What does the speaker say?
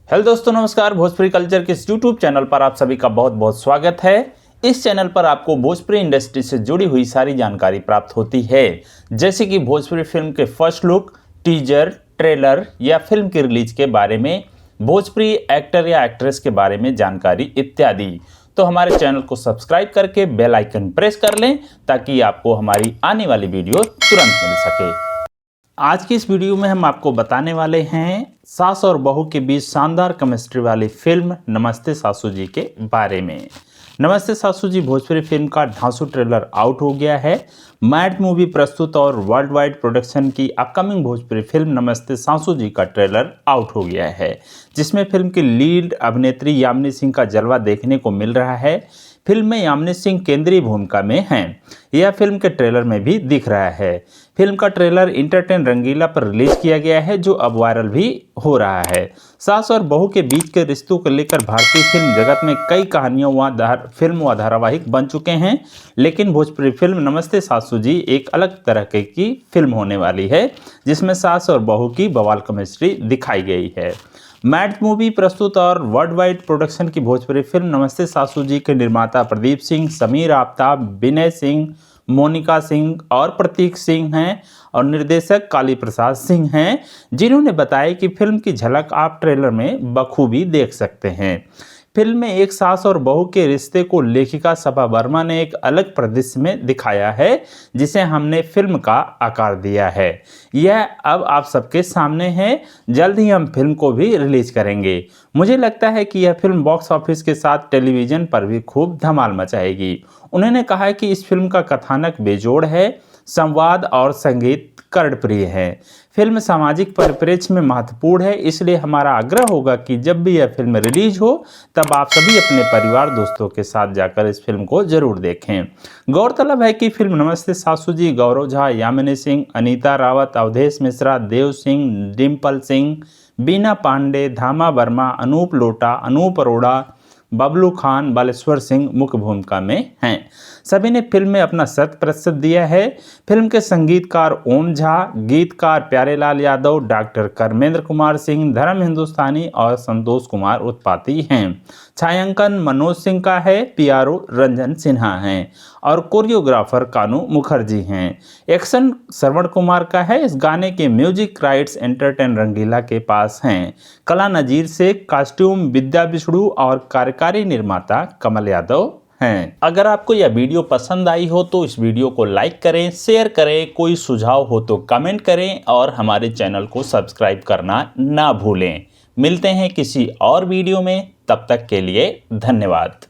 Hello दोस्तों, नमस्कार। Bhojpuri culture के इस यूट्यूब चैनल पर आप सभी का बहुत बहुत स्वागत है। इस चैनल पर आपको भोजपुरी इंडस्ट्री से जुड़ी हुई सारी जानकारी प्राप्त होती है, जैसे कि भोजपुरी फिल्म के फर्स्ट लुक, टीजर, ट्रेलर या फिल्म की रिलीज के बारे में, भोजपुरी एक्टर या एक्ट्रेस के बारे में जानकारी इत्यादि। तो हमारे चैनल को सब्सक्राइब करके बेल आइकन प्रेस कर लें ताकि आपको हमारी आने वाली वीडियो तुरंत मिल सके। आज की इस वीडियो में हम आपको बताने वाले हैं सास और बहू के बीच शानदार केमिस्ट्री वाली फिल्म नमस्ते सासू जी के बारे में। नमस्ते सासू जी भोजपुरी फिल्म का धांसू ट्रेलर आउट हो गया है। मैड मूवी प्रस्तुत और वर्ल्ड वाइड प्रोडक्शन की अपकमिंग भोजपुरी फिल्म नमस्ते सासू जी का ट्रेलर आउट हो गया है, जिसमें फिल्म की लीड अभिनेत्री यामिनी सिंह का जलवा देखने को मिल रहा है। फिल्म में यामिनी सिंह केंद्रीय भूमिका में हैं। यह फिल्म के ट्रेलर में भी दिख रहा है। फिल्म का ट्रेलर इंटरटेन रंगीला पर रिलीज किया गया है, जो अब वायरल भी हो रहा है। सास और बहू के बीच के रिश्तों को लेकर भारतीय फिल्म जगत में कई कहानियां व फिल्म व धारावाहिक बन चुके हैं, लेकिन भोजपुरी फिल्म नमस्ते सासू जी एक अलग तरह की फिल्म होने वाली है, जिसमें सास और बहू की बवाल केमिस्ट्री दिखाई गई है। मैड मूवी प्रस्तुत और वर्ल्ड वाइड प्रोडक्शन की भोजपुरी फिल्म नमस्ते सासू जी के निर्माता प्रदीप सिंह, समीर आफ्ताब, विनय सिंह, मोनिका सिंह और प्रतीक सिंह हैं और निर्देशक काली प्रसाद सिंह हैं, जिन्होंने बताया कि फिल्म की झलक आप ट्रेलर में बखूबी देख सकते हैं। फिल्म में एक सास और बहू के रिश्ते को लेखिका सपा वर्मा ने एक अलग परिदृश्य में दिखाया है, जिसे हमने फिल्म का आकार दिया है। यह अब आप सबके सामने है। जल्द ही हम फिल्म को भी रिलीज करेंगे। मुझे लगता है कि यह फिल्म बॉक्स ऑफिस के साथ टेलीविजन पर भी खूब धमाल मचाएगी। उन्होंने कहा कि इस फिल्म का कथानक बेजोड़ है, संवाद और संगीत कर्णप्रिय है। फिल्म सामाजिक परिप्रेक्ष्य में महत्वपूर्ण है, इसलिए हमारा आग्रह होगा कि जब भी यह फिल्म रिलीज हो तब आप सभी अपने परिवार दोस्तों के साथ जाकर इस फिल्म को जरूर देखें। गौरतलब है कि फिल्म नमस्ते सासू जी गौरव झा, यामिनी सिंह, अनीता रावत, अवधेश मिश्रा, देव सिंह, डिम्पल सिंह, बीना पांडे, धामा वर्मा, अनूप लोटा, अनूप अरोड़ा, बबलू खान, बालेश्वर सिंह मुख्य भूमिका में हैं। सभी ने फिल्म में अपना 100% दिया है। फिल्म के संगीतकार ओम झा, गीतकार प्यारेलाल यादव, डॉक्टर कर्मेंद्र कुमार सिंह, धर्म हिंदुस्तानी और संतोष कुमार उत्पाती हैं। छायांकन मनोज सिंह का है, पीआरओ रंजन सिन्हा हैं और कोरियोग्राफर कानू मुखर्जी हैं। एक्शन श्रवण कुमार का है। इस गाने के म्यूजिक राइट्स एंटरटेन रंगीला के पास हैं। कला नजीर से, कॉस्ट्यूम विद्या बिष्णु और कार्यकारी निर्माता कमल यादव हैं। अगर आपको यह वीडियो पसंद आई हो तो इस वीडियो को लाइक करें, शेयर करें, कोई सुझाव हो तो कमेंट करें और हमारे चैनल को सब्सक्राइब करना ना भूलें। मिलते हैं किसी और वीडियो में, तब तक के लिए धन्यवाद।